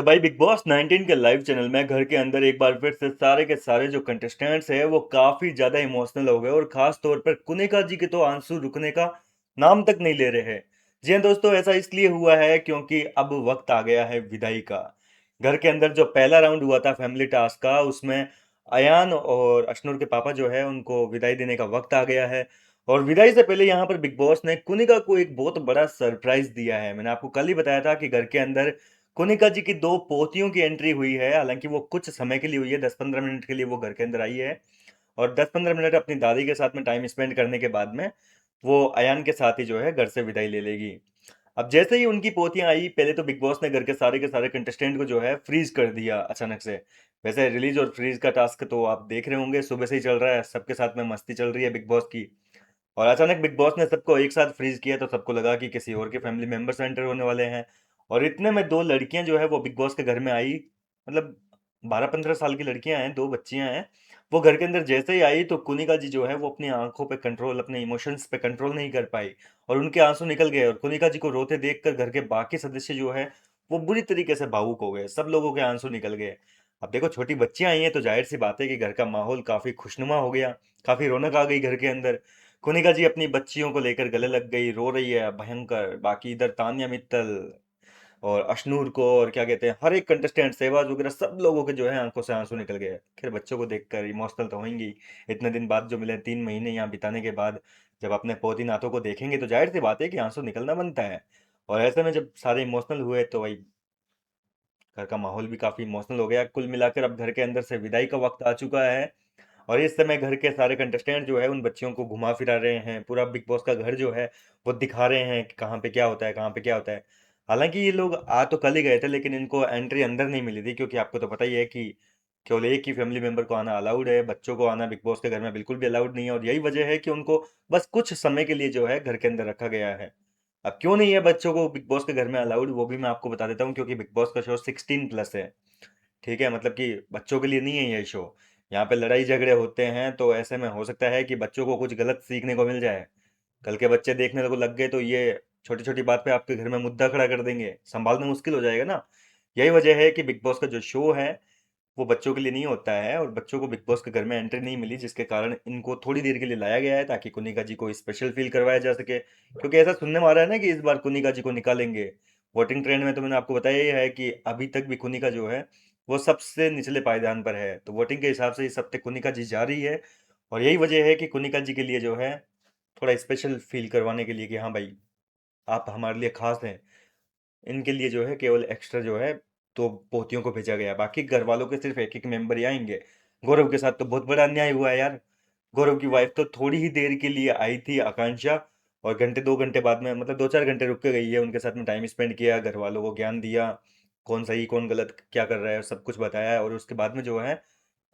भाई big boss 19 के live channel में घर के अंदर एक बार फिर से सारे के सारे जो कंटेस्टेंट्स हैं वो काफी ज्यादा इमोशनल हो गए और खास तौर पर कुनिका जी के तो आंसू रुकने का नाम तक नहीं ले रहे हैं। जी हाँ दोस्तों, ऐसा इसलिए हुआ है क्योंकि अब वक्त आ गया है विदाई का। घर के अंदर जो पहला राउंड हुआ था फैमिली टास्क का, उसमें अयान और अशनूर के पापा जो है उनको विदाई देने का वक्त आ गया है। और विदाई से पहले यहाँ पर बिग बॉस ने कुनिका को एक बहुत बड़ा सरप्राइज दिया है। मैंने आपको कल ही बताया था कि घर के अंदर कोनिका जी की दो पोतियों की एंट्री हुई है। हालांकि वो कुछ समय के लिए हुई है, 10-15 मिनट के लिए वो घर के अंदर आई है। और 10-15 मिनट अपनी दादी के साथ में टाइम स्पेंड करने के बाद में वो अयान के साथ ही जो है घर से विदाई ले लेगी। अब जैसे ही उनकी पोतियां आई, पहले तो बिग बॉस ने घर के सारे कंटेस्टेंट को जो है फ्रीज कर दिया अचानक से। वैसे रिलीज और फ्रीज का टास्क तो आप देख रहे होंगे, सुबह से ही चल रहा है, सबके साथ में मस्ती चल रही है बिग बॉस की। और अचानक बिग बॉस ने सबको एक साथ फ्रीज किया तो सबको लगा कि किसी और के फैमिली मेंबर्स एंटर होने वाले हैं। और इतने में दो लड़कियां जो है वो बिग बॉस के घर में आई। मतलब 12-15 साल की लड़कियां हैं, दो बच्चियां हैं। वो घर के अंदर जैसे ही आई तो कुनिका जी जो है वो अपनी आंखों पे कंट्रोल, अपने इमोशंस पे कंट्रोल नहीं कर पाई। और उनके आंसू निकल गए और कुनिका जी को रोते देखकर घर के बाकी सदस्य जो है वो बुरी तरीके से भावुक हो गए। सब लोगों के आंसू निकल गए। अब देखो, छोटी बच्चियां आई हैं तो जाहिर सी बात है कि घर का माहौल काफी खुशनुमा हो गया। काफी रौनक आ गई घर के अंदर। कुनिका जी अपनी बच्चियों को लेकर गले लग गई, रो रही है भयंकर। बाकी इधर तान्या मित्तल और अशनूर को और क्या कहते हैं, हर एक कंटेस्टेंट, सहवाज वगैरह, सब लोगों के जो है आंखों से आंसू निकल गए। खैर, बच्चों को देखकर इमोशनल तो होंगी। इतने दिन बाद जो मिले, 3 महीने यहाँ बिताने के बाद जब अपने पोती नातों को देखेंगे तो जाहिर सी बात है कि आंसू निकलना बनता है। और ऐसे में जब सारे इमोशनल हुए तो वही घर का माहौल भी काफी इमोशनल हो गया। कुल मिलाकर अब घर के अंदर से विदाई का वक्त आ चुका है। और इस समय घर के सारे कंटेस्टेंट जो है उन बच्चियों को घुमा फिरा रहे हैं। पूरा बिग बॉस का घर जो है वो दिखा रहे हैं कि कहाँ पे क्या होता है, कहाँ पे क्या होता है। हालांकि ये लोग आ तो कल ही गए थे, लेकिन इनको एंट्री अंदर नहीं मिली थी, क्योंकि आपको तो पता ही है कि केवल एक ही फैमिली मेंबर को आना अलाउड है। बच्चों को आना बिग बॉस के घर में बिल्कुल भी अलाउड नहीं है। और यही वजह है कि उनको बस कुछ समय के लिए जो है घर के अंदर रखा गया है। अब क्यों नहीं है बच्चों को बिग बॉस के घर में अलाउड, वो भी मैं आपको बता देता हूँ। क्योंकि बिग बॉस का शो 16+ है। ठीक है, मतलब कि बच्चों के लिए नहीं है ये शो। यहाँ पे लड़ाई झगड़े होते हैं, तो ऐसे में हो सकता है कि बच्चों को कुछ गलत सीखने को मिल जाए। कल के बच्चे देखने को लग गए तो ये छोटी छोटी बात पे आपके घर में मुद्दा खड़ा कर देंगे, संभालना मुश्किल हो जाएगा ना। यही वजह है कि बिग बॉस का जो शो है वो बच्चों के लिए नहीं होता है। और बच्चों को बिग बॉस के घर में एंट्री नहीं मिली, जिसके कारण इनको थोड़ी देर के लिए लाया गया है ताकि कुनिका जी को स्पेशल फील करवाया जा सके। क्योंकि ऐसा सुनने में आ रहा है ना कि इस बार कुनिका जी को निकालेंगे। वोटिंग ट्रेंड में तो मैंने आपको बताया ही है कि अभी तक भी कुनिका जो है वो सबसे निचले पायदान पर है। तो वोटिंग के हिसाब से इस हफ्ते कुनिका जी जा रही है। और यही वजह है कि कुनिका जी के लिए जो है थोड़ा स्पेशल फील करवाने के लिए कि हाँ भाई, आप हमारे लिए खास हैं। इनके लिए जो है केवल एक्स्ट्रा जो है तो पोतियों को भेजा गया। बाकी घर वालों के सिर्फ एक एक मेंबर ही आएंगे। गौरव के साथ तो बहुत बड़ा अन्याय हुआ है यार। गौरव की वाइफ तो थोड़ी ही देर के लिए आई थी, आकांक्षा। और घंटे 2 घंटे बाद में, मतलब 2-4 घंटे रुक के गई है। उनके साथ में टाइम स्पेंड किया, घर वालों को ज्ञान दिया, कौन सही कौन गलत क्या कर रहा है सब कुछ बताया है। और उसके बाद में जो है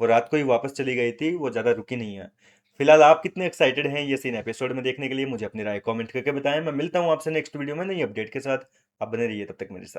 वो रात को ही वापस चली गई थी, वो ज़्यादा रुकी नहीं है। फिलहाल आप कितने एक्साइटेड हैं ये सीन एपिसोड में देखने के लिए, मुझे अपनी राय कमेंट करके बताएं। मैं मिलता हूँ आपसे नेक्स्ट वीडियो में नई अपडेट के साथ। आप बने रहिए तब तक मेरे साथ।